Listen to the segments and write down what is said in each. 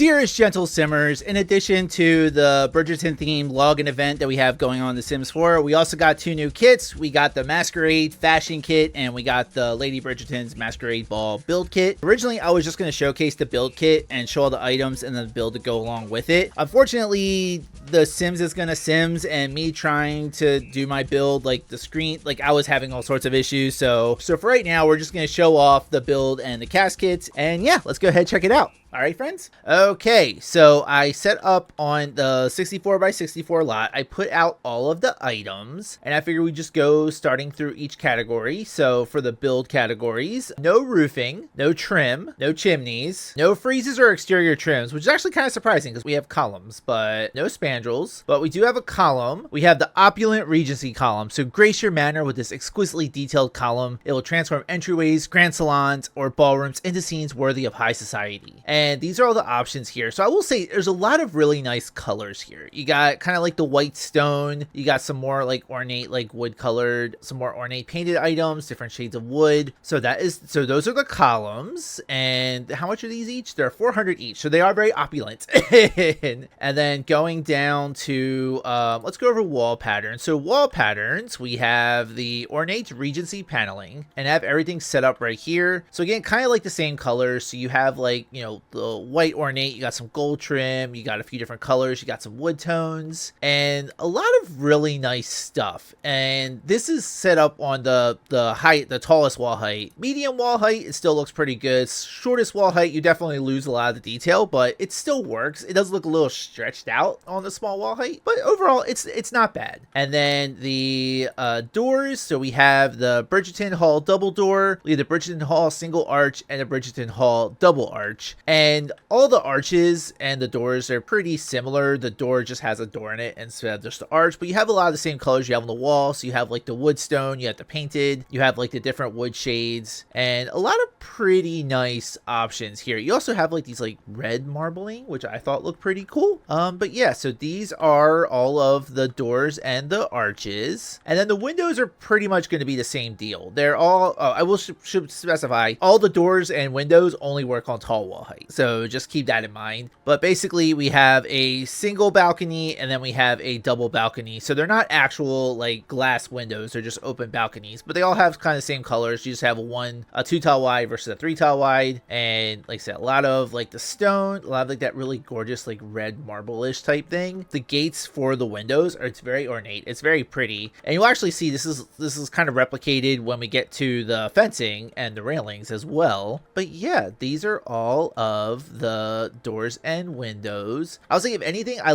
Dearest Gentle Simmers, in addition to the Bridgerton themed login event that we have going on in The Sims 4, we also got 2 new kits. We got the Masquerade Fashion Kit, and we got the Lady Bridgerton's Masquerade Ball Build Kit. Originally, I was just going to showcase the build kit and show all the items and then the build to go along with it. Unfortunately, the Sims is gonna Sims, and me trying to do my build, like the screen, like I was having all sorts of issues. So for right now, we're just going to show off the build and the cast kits, and yeah, let's go ahead and check it out. All right, friends. Okay, so I set up on the 64 by 64 lot. I put out all of the items, and I figured we just go starting through each category. So for the build categories, no roofing, no trim, no chimneys, no freezes or exterior trims, which is actually kind of surprising because we have columns, but no spandrels. But we do have a column. We have the opulent Regency column. So grace your manner with this exquisitely detailed column. It will transform entryways, grand salons, or ballrooms into scenes worthy of high society. And these are all the options here. So I will say there's a lot of really nice colors here. You got kind of like the white stone. You got some more like ornate, like wood colored, some more ornate painted items, different shades of wood. So those are the columns. And how much are these each? They're 400 each. So they are very opulent. And then going down to, let's go over wall patterns. So wall patterns, we have the ornate Regency paneling and have everything set up right here. So again, kind of like the same colors. So you have like, you know, the white ornate, you got some gold trim, you got a few different colors, you got some wood tones, and a lot of really nice stuff. And this is set up on the height, the tallest wall height. Medium wall height, it still looks pretty good. Shortest wall height, you definitely lose a lot of the detail, but it still works. It does look a little stretched out on the small wall height, but overall it's not bad. And then the doors, so we have the Bridgerton Hall double door, we have the Bridgerton Hall single arch, and the Bridgerton Hall double arch. And all the arches and the doors are pretty similar. The door just has a door in it instead of just the arch, but you have a lot of the same colors you have on the wall. So you have like the wood stone, you have the painted, you have like the different wood shades, and a lot of pretty nice options here. You also have like these like red marbling, which I thought looked pretty cool. But yeah, so these are all of the doors and the arches, and then the windows are pretty much going to be the same deal. They're all, I will should specify, all the doors and windows only work on tall wall height. So just keep that in mind. But basically we have a single balcony and then we have a double balcony. So they're not actual like glass windows. They're just open balconies, but they all have kind of the same colors. You just have a 2 tile wide versus a 3 tile wide. And like I said, a lot of like the stone, a lot of like that really gorgeous like red marble-ish type thing. The gates for the windows are, it's very ornate. It's very pretty. And you'll actually see this is kind of replicated when we get to the fencing and the railings as well. But yeah, these are all of the doors and windows. I was thinking, if anything, I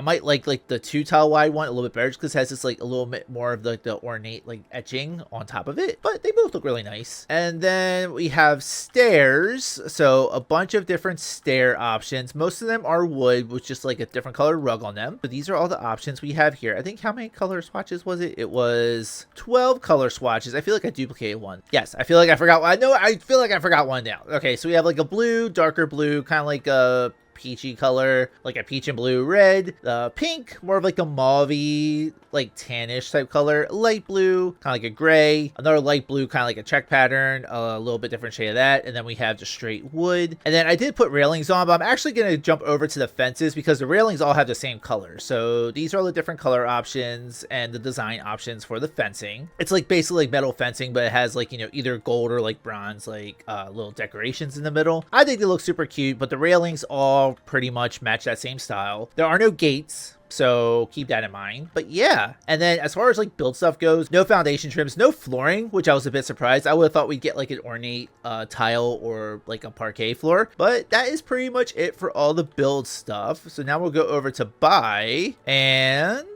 might like the 2 tile wide one a little bit better, just because it has this like a little bit more of the ornate like etching on top of it, but they both look really nice. And then we have stairs, so a bunch of different stair options. Most of them are wood with just like a different colored rug on them, but these are all the options we have here. I think, how many color swatches was it? It was 12 color swatches. I feel like I duplicated one. Yes, I feel like I forgot one. I feel like I forgot one down. Okay, so we have like a blue, darker blue, kind of like a peachy color, like a peach and blue, red, pink, more of like a mauve-y, like tannish type color, light blue, kind of like a gray, another light blue, kind of like a check pattern, a little bit different shade of that, and then we have just straight wood. And then I did put railings on, but I'm actually going to jump over to the fences because the railings all have the same color. So these are all the different color options and the design options for the fencing. It's like basically like metal fencing, but it has like, you know, either gold or like bronze, like little decorations in the middle. I think they look super cute, but the railings all pretty much match that same style. There are no gates, so keep that in mind. But yeah, and then as far as like build stuff goes, no foundation trims, no flooring, which I was a bit surprised. I would have thought we'd get like an ornate tile or like a parquet floor, but that is pretty much it for all the build stuff. So now we'll go over to buy, and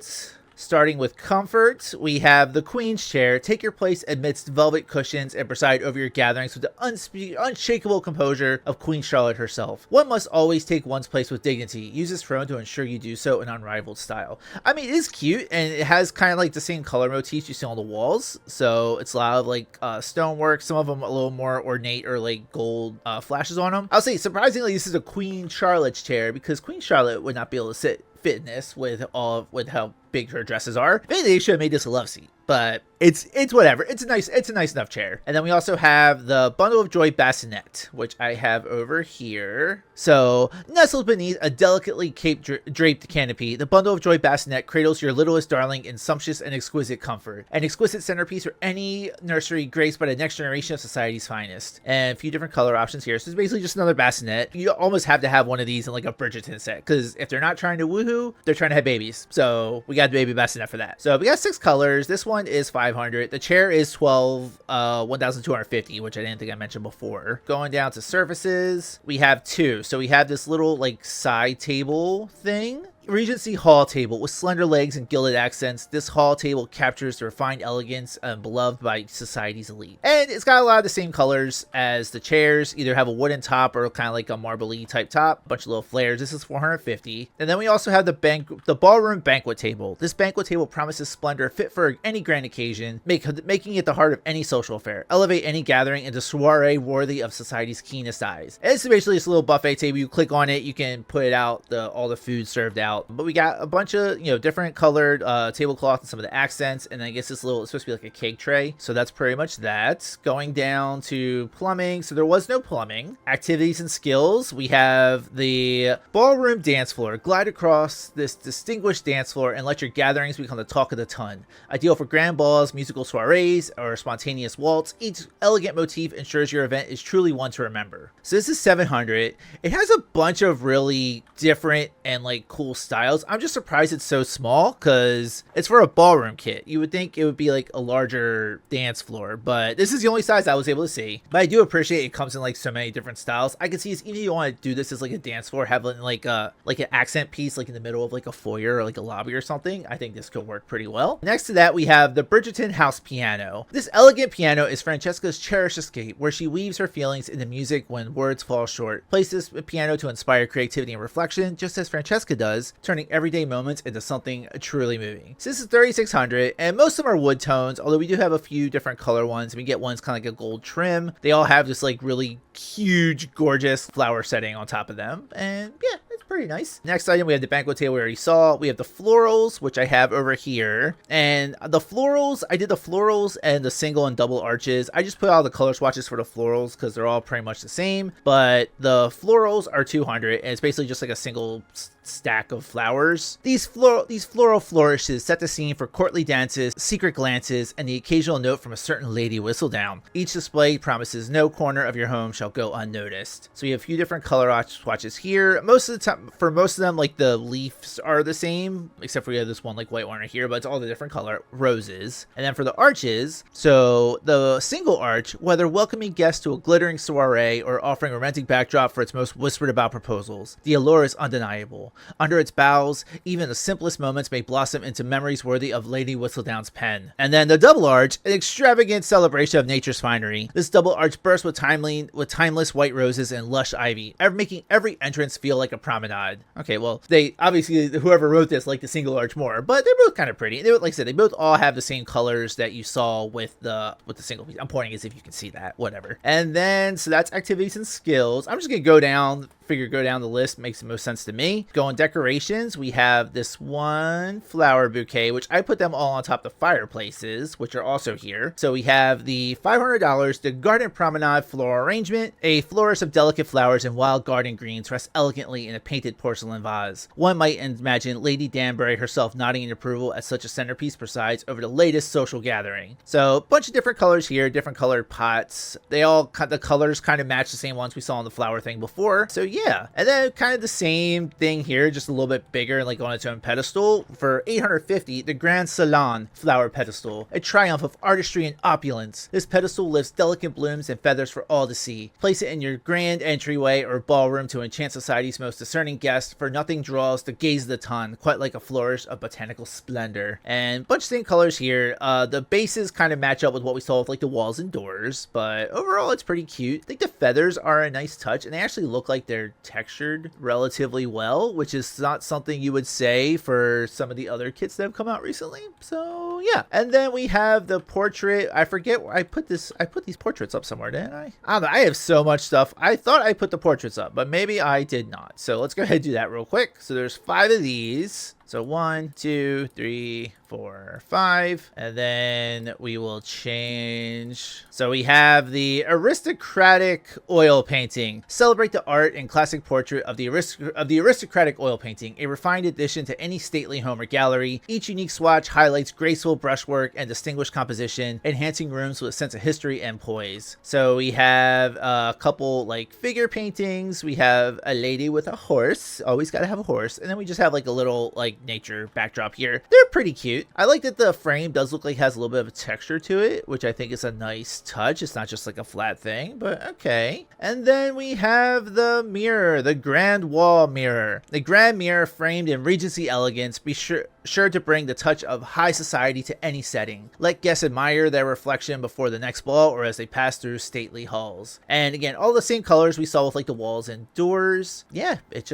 starting with comfort, we have the Queen's Chair. Take your place amidst velvet cushions and preside over your gatherings with the unshakable composure of Queen Charlotte herself. One must always take one's place with dignity. Use this throne to ensure you do so in unrivaled style. I mean, it is cute, and it has kind of like the same color motifs you see on the walls. So it's a lot of like stonework, some of them a little more ornate or like gold flashes on them. I'll say, surprisingly, this is a Queen Charlotte's chair, because Queen Charlotte would not be able to fit in this with how big her dresses are. Maybe they should have made this a love seat, but it's whatever. It's a nice enough chair. And then we also have the Bundle of Joy bassinet, which I have over here. So nestled beneath a delicately draped canopy, the Bundle of Joy bassinet cradles your littlest darling in sumptuous and exquisite comfort. An exquisite centerpiece for any nursery graced by the next generation of society's finest. And a few different color options here. So it's basically just another bassinet. You almost have to have one of these in like a Bridgerton set, because if they're not trying to woohoo, they're trying to have babies. So we got the baby bassinet for that. So we got 6 colors. This one is 500. The chair is 1,250, which I didn't think I mentioned before. Going down to surfaces, we have 2. So we have this little like side table thing. Regency Hall table with slender legs and gilded accents. This hall table captures the refined elegance beloved by society's elite. And it's got a lot of the same colors as the chairs. Either have a wooden top or kind of like a marbly type top. Bunch of little flares. This is 450. And then we also have the ballroom banquet table. This banquet table promises splendor fit for any grand occasion, making it the heart of any social affair. Elevate any gathering into soiree worthy of society's keenest eyes. And it's basically this little buffet table. You click on it, you can put it out, all the food served out. But we got a bunch of, different colored tablecloth and some of the accents. And I guess it's supposed to be like a cake tray. So that's pretty much that. Going down to plumbing. So there was no plumbing. Activities and skills. We have the ballroom dance floor. Glide across this distinguished dance floor and let your gatherings become the talk of the ton. Ideal for grand balls, musical soirees, or spontaneous waltz. Each elegant motif ensures your event is truly one to remember. So this is 700. It has a bunch of really different and like cool styles. I'm just surprised it's so small, because it's for a ballroom kit. You would think it would be like a larger dance floor, but this is the only size I was able to see. But I do appreciate it comes in like so many different styles. I can see even if you want to do this as like a dance floor, have like an accent piece like in the middle of like a foyer or like a lobby or something. I think this could work pretty well. Next to that, we have the Bridgerton house piano. This elegant piano is Francesca's cherished escape, where she weaves her feelings into music when words fall short. Place this piano to inspire creativity and reflection, just as Francesca does, turning everyday moments into something truly moving. So this is 3,600, and most of them are wood tones, although we do have a few different color ones. We get ones kind of like a gold trim. They all have this like really huge, gorgeous flower setting on top of them, and yeah, it's pretty nice. Next item, we have the banquet table we already saw. We have the florals, which I have over here, and the florals, I did the florals and the single and double arches. I just put all the color swatches for the florals because they're all pretty much the same, but the florals are 200, and it's basically just like a single stack of flowers. These floral flourishes set the scene for courtly dances, secret glances, and the occasional note from a certain lady whistledown. Each display promises no corner of your home shall go unnoticed. So you have a few different color swatches here. Most of the time, for most of them, like the leaves are the same, except for we have this one like white one right here, but it's all the different color roses. And then for the arches, so the single arch, whether welcoming guests to a glittering soiree or offering a romantic backdrop for its most whispered about proposals, the allure is undeniable. Under its boughs, even the simplest moments may blossom into memories worthy of Lady Whistledown's pen. And then the double arch, an extravagant celebration of nature's finery. This double arch bursts with timeless white roses and lush ivy, making every entrance feel like a promenade. Okay, well, they obviously, whoever wrote this liked the single arch more, but they're both kind of pretty. Like I said, they both all have the same colors that you saw with the single piece. I'm pointing as if you can see that, whatever. And then, so that's activities and skills. I'm just gonna go down the list, makes the most sense to me. Go on decorations, we have this one flower bouquet, which I put them all on top of the fireplaces, which are also here. So we have the $500, the garden promenade floral arrangement. A flourish of delicate flowers and wild garden greens rest elegantly in a painted porcelain vase. One might imagine Lady Danbury herself nodding in approval as such a centerpiece presides over the latest social gathering. So a bunch of different colors here, different colored pots. The colors kind of match the same ones we saw on the flower thing before. So yeah, and then kind of the same thing here, just a little bit bigger, like on its own pedestal. For $850, the Grand Salon flower pedestal, a triumph of artistry and opulence. This pedestal lifts delicate blooms and feathers for all to see. Place it in your grand entryway or ballroom to enchant society's most discerning guests, for nothing draws the gaze of the ton, quite like a flourish of botanical splendor. And a bunch of same colors here. The bases kind of match up with what we saw with like the walls and doors, but overall it's pretty cute. I think the feathers are a nice touch, and they actually look like they're textured relatively well, which is not something you would say for some of the other kits that have come out recently. So yeah, and then we have the portrait. I forget where I put these portraits up somewhere, didn't I? I don't know, I have so much stuff. I thought I put the portraits up, but maybe I did not. So let's go ahead and do that real quick. So there's 5 of these. So 1, 2, 3, 4, 5, and then we will change. So we have the aristocratic oil painting. Celebrate the art and classic portrait of the aristocratic oil painting, a refined addition to any stately home or gallery. Each unique swatch highlights graceful brushwork and distinguished composition, enhancing rooms with a sense of history and poise. So we have a couple like figure paintings. We have a lady with a horse. Always got to have a horse. And then we just have like a little like nature backdrop here. They're pretty cute. I like that the frame does look like it has a little bit of a texture to it, which I think is a nice touch. It's not just like a flat thing, but okay. And then we have the mirror, the grand wall mirror. The grand mirror framed in Regency elegance. Be sure to bring the touch of high society to any setting. Let guests admire their reflection before the next ball or as they pass through stately halls. And again, all the same colors we saw with like the walls and doors. Yeah, it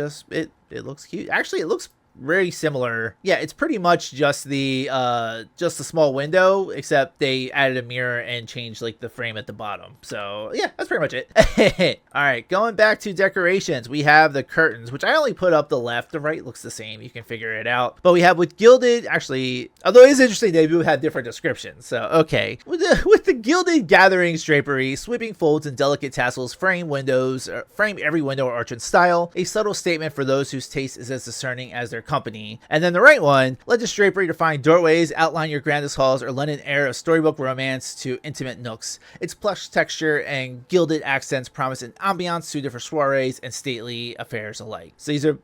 looks cute. Actually, it looks very similar. Yeah, it's pretty much just the small window, except they added a mirror and changed like the frame at the bottom. So yeah, that's pretty much it. All right, going back to decorations, we have the curtains, which I only put up the left. The right looks the same. You can figure it out. But we have with gilded, actually, although it is interesting, they do have different descriptions. So okay, with the gilded gatherings drapery, sweeping folds and delicate tassels frame every window or arch in style. A subtle statement for those whose taste is as discerning as their company. And then the right one, let this drapery define doorways, outline your grandest halls, or lend an air of storybook romance to intimate nooks. Its plush texture and gilded accents promise an ambiance suited for soirees and stately affairs alike. So these are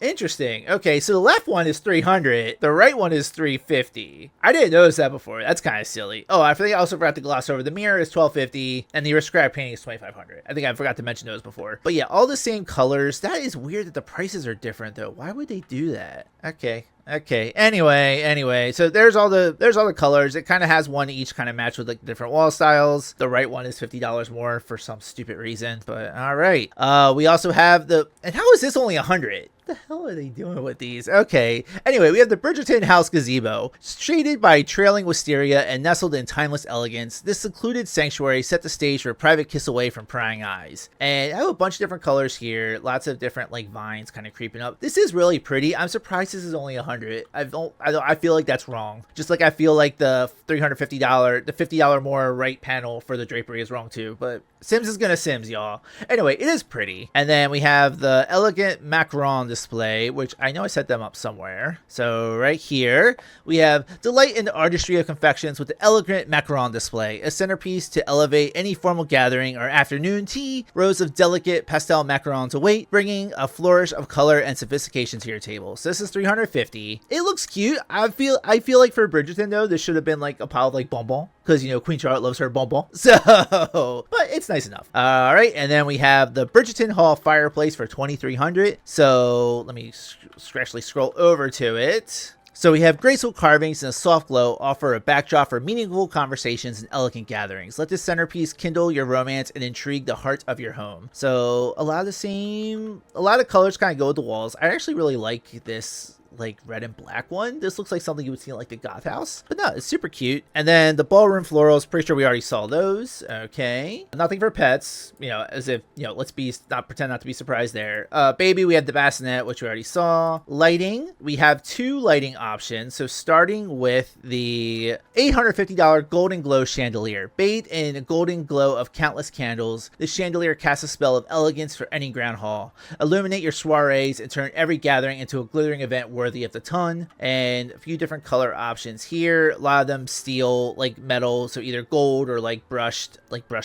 interesting. Okay, so the left one is 300, the right one is 350. I didn't notice that before. That's kind of silly. Oh, I think I also forgot to gloss over the mirror is 1250 and the aristocratic painting is 2500. I think I forgot to mention those before. But yeah, all the same colors. That is weird that the prices are different though. Why would they do that? Okay. Anyway, so there's all the colors. It kind of has one each kind of match with like different wall styles. The right one is $50 more for some stupid reason, but all right. We also have and how is this only 100? What the hell are they doing with these? Okay. Anyway, we have the Bridgerton house gazebo, shaded by trailing wisteria and nestled in timeless elegance. This secluded sanctuary set the stage for a private kiss away from prying eyes. And I have a bunch of different colors here, lots of different like vines kind of creeping up. This is really pretty. I'm surprised this is only 100. I feel like that's wrong. Just like I feel like the $350, the $50 more right panel for the drapery is wrong too. But Sims is gonna Sims, y'all. Anyway, it is pretty. And then we have the elegant macaron display, which I know I set them up somewhere. So right here, we have delight in the artistry of confections with the elegant macaron display, a centerpiece to elevate any formal gathering or afternoon tea. Rows of delicate pastel macarons await, bringing a flourish of color and sophistication to your table. So this is 350. It looks cute. I feel like for Bridgerton though, this should have been like a pile of like bonbon, because you know Queen Charlotte loves her bonbon. So, but it's nice enough. All right, and then we have the Bridgerton Hall fireplace for 2,300. So let me actually scroll over to it. So we have graceful carvings and a soft glow offer a backdrop for meaningful conversations and elegant gatherings. Let this centerpiece kindle your romance and intrigue the heart of your home. So a lot of colors kind of go with the walls. I actually really like this like red and black one. This looks like something you would see in like the goth house, but no, it's super cute. And then the ballroom florals, pretty sure we already saw those. Okay, nothing for pets, you know, as if, you know, let's pretend not to be surprised there. Baby, we have the bassinet, which we already saw. Lighting, we have two lighting options. So starting with the $850 golden glow chandelier, bathed in a golden glow of countless candles, the chandelier casts a spell of elegance for any grand hall. Illuminate your soirees and turn every gathering into a glittering event worthy of the ton. And a few different color options here. A lot of them steel, like metal, so either gold or like brushed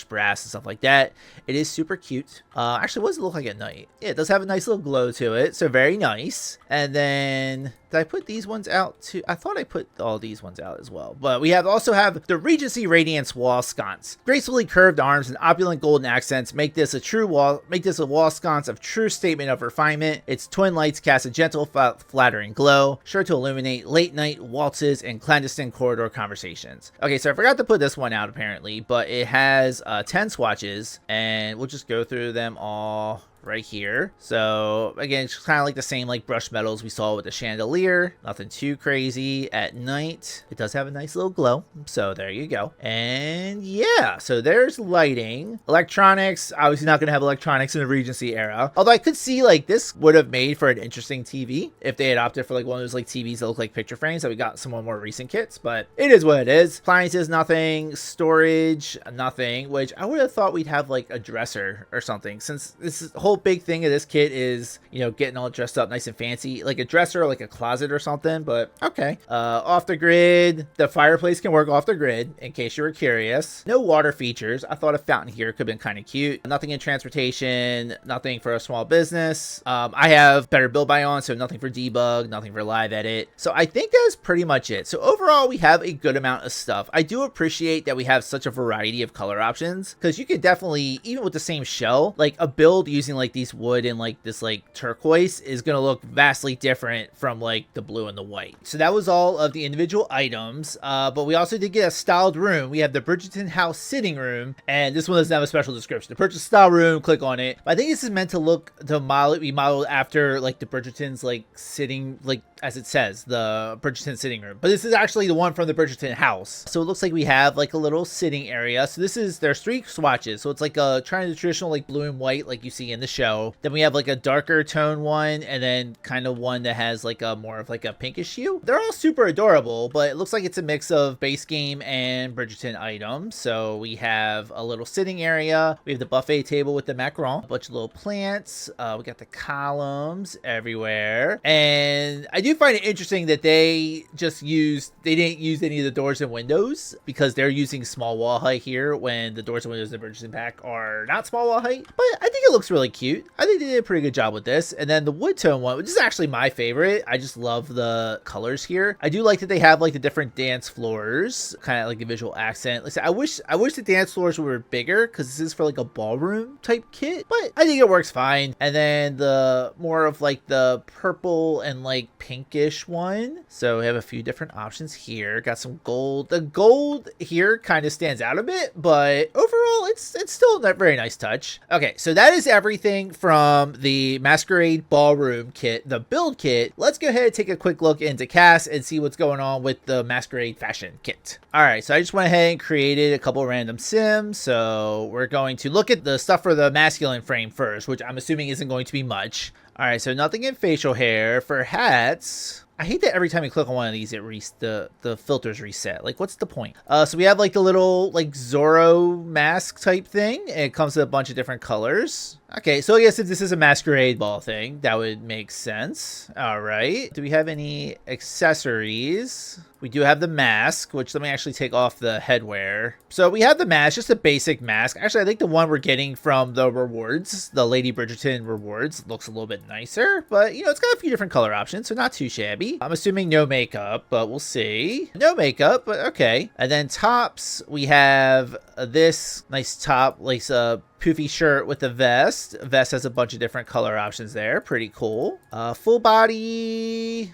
brass and stuff like that. It is super cute. Actually, what does it look like at night? Yeah, it does have a nice little glow to it, so very nice. And then did I put these ones out too? I thought I put all these ones out as well. But we also have the Regency Radiance wall sconce. Gracefully curved arms and opulent golden accents make this a wall sconce of true statement of refinement. Its twin lights cast a gentle, flattering glow, sure to illuminate late night waltzes and clandestine corridor conversations. Okay, so I forgot to put this one out apparently, but it has 10 swatches, and we'll just go through them all right here. So again, it's kind of like the same like brushed metals we saw with the chandelier. Nothing too crazy. At night, it does have a nice little glow. So there you go. And yeah, so there's lighting. Electronics, obviously not going to have electronics in the Regency era. Although I could see like this would have made for an interesting TV if they had opted for like one of those like TVs that look like picture frames that we got some more recent kits, but it is what it is. Appliances, nothing. Storage, nothing, which I would have thought we'd have like a dresser or something, since this whole big thing of this kit is, you know, getting all dressed up nice and fancy, like a dresser or like a closet or something. But okay. Off the grid, the fireplace can work off the grid in case you were curious. No water features. I thought a fountain here could have been kind of cute. Nothing in transportation, nothing for a small business. I have better build by on, so nothing for debug, nothing for live edit. So I think that's pretty much it. So overall, we have a good amount of stuff. I do appreciate that we have such a variety of color options, because you could definitely, even with the same shell, like a build using like these wood and like this like turquoise is going to look vastly different from like the blue and the white. So that was all of the individual items, but we also did get a styled room. We have the Bridgerton house sitting room, and this one doesn't have a special description. The purchase style room, click on it. But I think this is meant to look to be modeled after like the Bridgerton's like sitting, like as it says, the Bridgerton sitting room. But this is actually the one from the Bridgerton house. So it looks like we have like a little sitting area. So there's 3 swatches. So it's like a trying to traditional like blue and white like you see in the show. Then we have like a darker tone one, and then kind of one that has like a more of like a pinkish hue. They're all super adorable, but it looks like it's a mix of base game and Bridgerton items. So we have a little sitting area. We have the buffet table with the macaron, a bunch of little plants. We got the columns everywhere. And I do find it interesting that they didn't use any of the doors and windows, because they're using small wall height here when the doors and windows in the Bridgerton pack are not small wall height. But I think it looks really cute. I think they did a pretty good job with this. And then the wood tone one, which is actually my favorite. I just love the colors here. I do like that they have like the different dance floors, kind of like the visual accent. Like I wish the dance floors were bigger, because this is for like a ballroom type kit, but I think it works fine. And then the more of like the purple and like pinkish one. So we have a few different options here. Got some gold. The gold here kind of stands out a bit, but overall it's still a very nice touch. Okay, so that is everything from the Masquerade Ballroom kit, the build kit. Let's go ahead and take a quick look into CAS and see what's going on with the Masquerade Fashion kit. All right, so I just went ahead and created a couple random sims. So we're going to look at the stuff for the masculine frame first, which I'm assuming isn't going to be much. All right, so nothing in facial hair. For hats, I hate that every time you click on one of these, the filters reset. Like, what's the point? So we have like the little like Zorro mask type thing. It comes with a bunch of different colors. Okay, so I guess if this is a masquerade ball thing, that would make sense. All right. Do we have any accessories? We do have the mask, which let me actually take off the headwear. So we have the mask, just a basic mask. Actually, I think the one we're getting from the rewards, the Lady Bridgerton rewards, looks a little bit nicer. But, you know, it's got a few different color options, so not too shabby. I'm assuming no makeup, but we'll see. No makeup, but okay. And then tops, we have this nice top, like a poofy shirt with a vest. Vest has a bunch of different color options there. Pretty cool. Full body,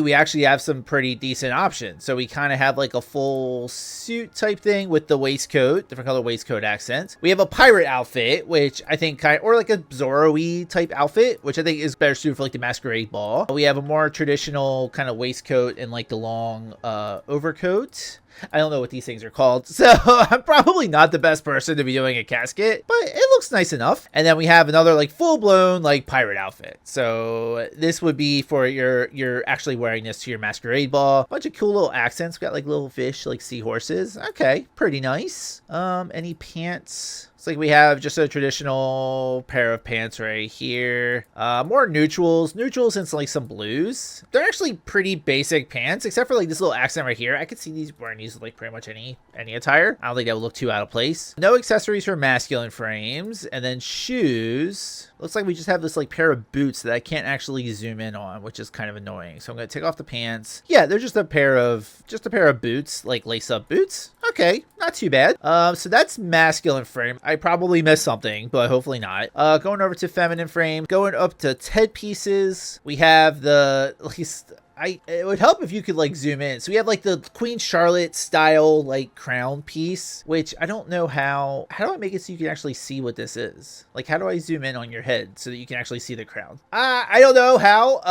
we actually have some pretty decent options. So we kind of have like a full suit type thing with the waistcoat, different color waistcoat accents. We have a pirate outfit, which I think or like a Zorro-y type outfit, which I think is better suited for like the masquerade ball. We have a more traditional kind of waistcoat and like the long overcoat. I don't know what these things are called, so I'm probably not the best person to be doing a casket, but it looks nice enough. And then we have another like full-blown like pirate outfit. So this would be for you're actually wearing this to your masquerade ball. Bunch of cool little accents. We got like little fish, like seahorses. Okay, pretty nice. Any pants? It's like we have just a traditional pair of pants right here. More neutrals and like some blues. They're actually pretty basic pants, except for like this little accent right here. I could see these wearing these with like pretty much any attire. I don't think that would look too out of place. No accessories for masculine frames. And then shoes. Looks like we just have this like pair of boots that I can't actually zoom in on, which is kind of annoying. So I'm gonna take off the pants. Yeah, they're just a pair of boots, like lace up boots. Okay, not too bad. So that's masculine frame. I probably missed something, but hopefully not. Going over to feminine frame, going up to head pieces. We have the, at least it would help if you could like zoom in. So we have like the Queen Charlotte style like crown piece, which I don't know how do I make it so you can actually see what this is? Like, how do I zoom in on your head so that you can actually see the crown? I don't know how,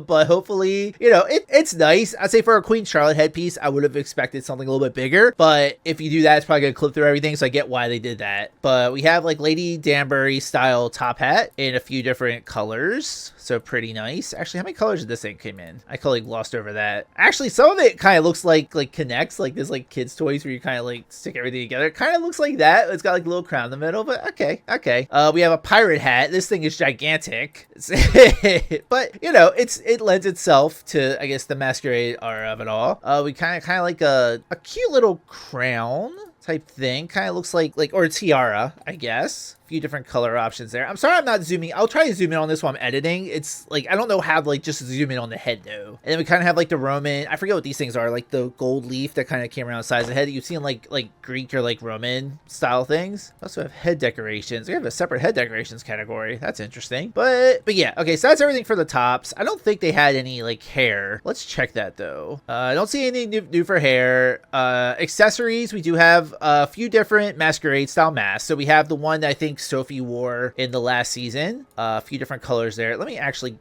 but hopefully, you know, it's nice. I'd say for a Queen Charlotte headpiece, I would have expected something a little bit bigger, but if you do that, it's probably gonna clip through everything, so I get why they did that. But we have like Lady Danbury style top hat in a few different colors, so pretty nice. Actually, how many colors did this thing come in? I totally glossed over that. Actually, some of it kind of looks like connects, like this like kids toys where you kind of like stick everything together. It kind of looks like that. It's got like a little crown in the middle, but okay. We have a pirate hat. This thing is gigantic, but you know, it lends itself to, I guess, the masquerade art of it all. We kind of like a cute little crown type thing. Kind of looks like or a tiara, I guess. Few different color options there. I'm sorry I'm not zooming. I'll try to zoom in on this while I'm editing. It's like I don't know how to like just zoom in on the head though. And then we kind of have like the Roman, I forget what these things are, like the gold leaf that kind of came around the size of the head. You've seen like Greek or like Roman style things. We also have head decorations. We have a separate head decorations category. That's interesting. But yeah, okay, so that's everything for the tops. I don't think they had any like hair. Let's check that though. I don't see anything new for hair. Accessories, we do have a few different masquerade style masks. So we have the one that I think Sophie wore in the last season. A few different colors there. Let me actually,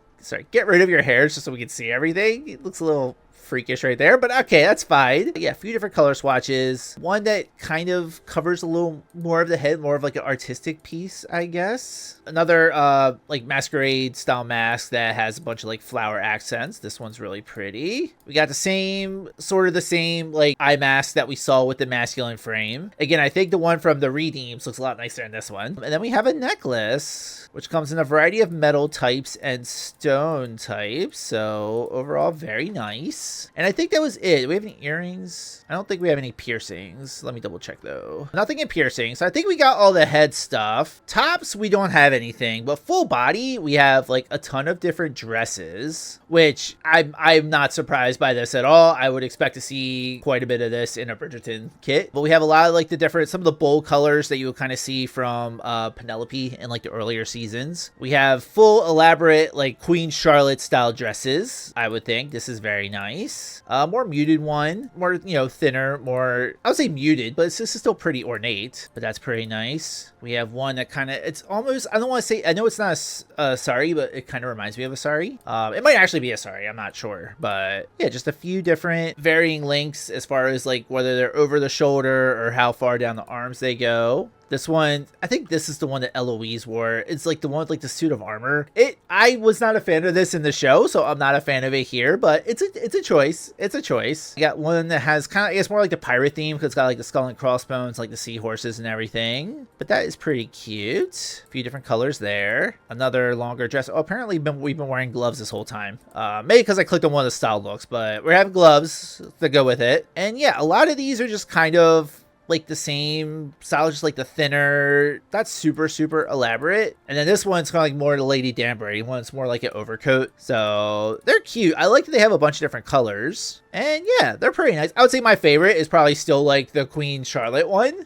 get rid of your hairs just so we can see everything. It looks a little freakish right there, but okay, that's fine. Yeah, a few different color swatches. One that kind of covers a little more of the head, more of like an artistic piece, I guess. Another like masquerade style mask that has a bunch of like flower accents. This one's really pretty. We got the same like eye mask that we saw with the masculine frame. Again, I think the one from the redeems looks a lot nicer than this one. And then we have a necklace, which comes in a variety of metal types and stone types. So overall, very nice. And I think that was it. Do we have any earrings? I don't think we have any piercings. Let me double check though. Nothing in piercings. So I think we got all the head stuff. Tops, we don't have anything, but full body, we have like a ton of different dresses, which I'm not surprised by this at all. I would expect to see quite a bit of this in a Bridgerton kit, but we have a lot of like some of the bold colors that you will kind of see from Penelope in like the earlier seasons. We have full elaborate like Queen Charlotte style dresses. I would think this is very nice. More muted one, more, you know, thinner, more, I would say muted, but this is still pretty ornate, but that's pretty nice. We have one that kind of, it's almost, I don't want to say, I know it's not a sari, but it kind of reminds me of a sari. It might actually be a sari, I'm not sure, but yeah, just a few different varying lengths as far as like whether they're over the shoulder or how far down the arms they go. This one, I think this is the one that Eloise wore. It's like the one with like the suit of armor. I was not a fan of this in the show, so I'm not a fan of it here, but it's a choice. It's a choice. I got one that has kind of, I guess, more like the pirate theme because it's got like the skull and crossbones, like the seahorses and everything. But that is pretty cute. A few different colors there. Another longer dress. Oh, apparently we've been wearing gloves this whole time. Maybe because I clicked on one of the style looks, but we're having gloves to go with it. And yeah, a lot of these are just kind of like the same style, just like the thinner, that's super elaborate. And then this one's kind of like more the Lady Danbury one's more like an overcoat. So they're cute. I like that they have a bunch of different colors, and yeah, they're pretty nice. I would say my favorite is probably still like the Queen Charlotte one,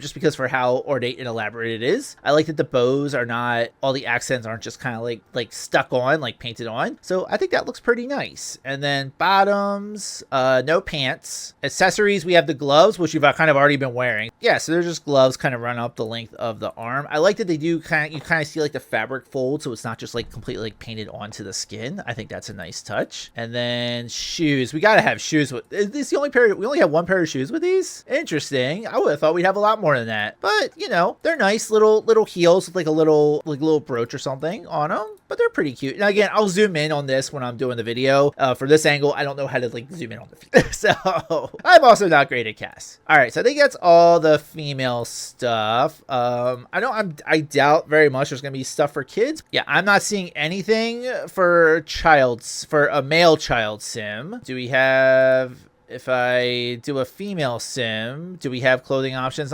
just because for how ornate and elaborate it is. I like that the bows are not, all the accents aren't just kind of like stuck on, like painted on. So I think that looks pretty nice. And then bottoms, no pants. Accessories, we have the gloves, which you've kind of already been wearing. Yeah, so they're just gloves kind of run up the length of the arm. I like that they do you kind of see like the fabric fold, so it's not just like completely like painted onto the skin. I think that's a nice touch. And then shoes, we gotta have shoes. Is this the only pair? We only have one pair of shoes with these? Interesting. I would have thought we'd have a lot more than that, but you know, they're nice little heels with like a little brooch or something on them, but they're pretty cute. Now again, I'll zoom in on this when I'm doing the video. For this angle, I don't know how to like zoom in on the feet, so I'm also not great at casts. All right, so I think that's all the female stuff. I doubt very much there's gonna be stuff for kids. Yeah, I'm not seeing anything for a male child sim. Do we have, if I do a female sim, do we have clothing options?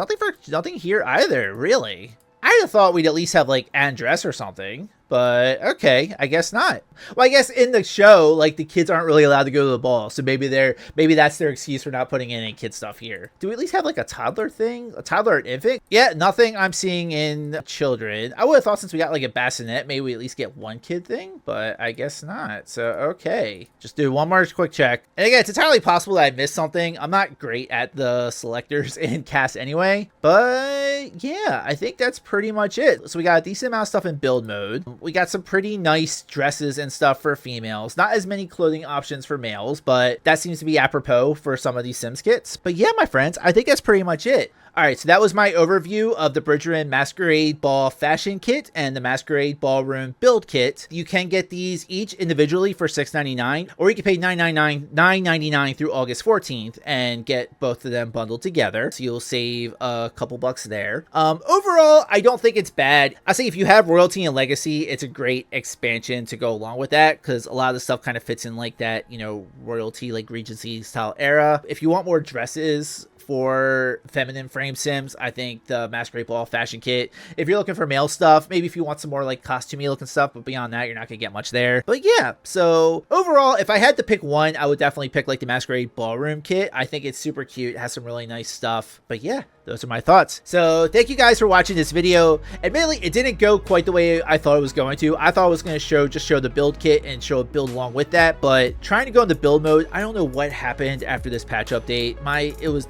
Nothing here either, really. I thought we'd at least have like undress or something, but okay, I guess not. Well, I guess in the show, like, the kids aren't really allowed to go to the ball, so maybe that's their excuse for not putting in any kid stuff here. Do we at least have like a toddler thing? A toddler and infant? Yeah, nothing I'm seeing in children. I would have thought since we got like a bassinet, maybe we at least get one kid thing, but I guess not. So, okay. Just do one more quick check. And again, it's entirely possible that I missed something. I'm not great at the selectors and cast anyway, but yeah, I think that's pretty much it. So we got a decent amount of stuff in build mode. We got some pretty nice dresses and stuff for females. Not as many clothing options for males, but that seems to be apropos for some of these Sims kits. But yeah, my friends, I think that's pretty much it. All right, so that was my overview of the Bridgerton Masquerade Ball Fashion Kit and the Masquerade Ballroom Build Kit. You can get these each individually for $6.99, or you can pay $9.99 through August 14th and get both of them bundled together. So you'll save a couple bucks there. Overall, I don't think it's bad. I say if you have Royalty and Legacy, it's a great expansion to go along with that, because a lot of the stuff kind of fits in like that, you know, Royalty, like Regency style era. If you want more dresses for feminine frame Sims, I think the Masquerade Ball Fashion Kit. If you're looking for male stuff, maybe if you want some more like costumey looking stuff, but beyond that, you're not gonna get much there. But yeah, so overall, if I had to pick one, I would definitely pick like the Masquerade Ballroom Kit. I think it's super cute, it has some really nice stuff. But yeah, those are my thoughts. So thank you guys for watching this video. Admittedly, it didn't go quite the way I thought it was going to. I thought it was going to just show the build kit and show a build along with that, but trying to go into build mode, I don't know what happened after this patch update. It was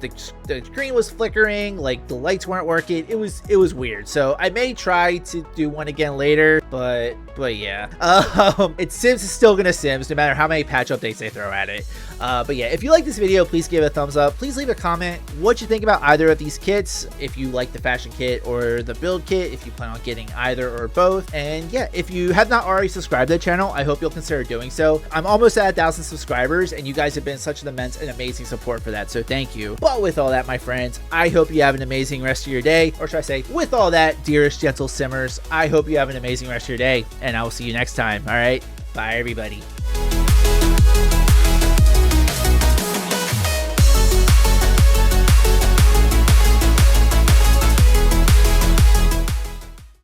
the screen was flickering, like the lights weren't working. It was weird. So I may try to do one again later, but yeah. Sims is still gonna Sims no matter how many patch updates they throw at it. But yeah, if you like this video, please give it a thumbs up. Please leave a comment what you think about either of these kits, if you like the fashion kit or the build kit, if you plan on getting either or both. And yeah, if you have not already subscribed to the channel, I hope you'll consider doing so. I'm almost at 1,000 subscribers, and you guys have been such an immense and amazing support for that, so thank you. But with all that, my friends, I hope you have an amazing rest of your day, or should I say, with all that, dearest gentle simmers, I hope you have an amazing rest of your day, and I will see you next time. All right, bye everybody.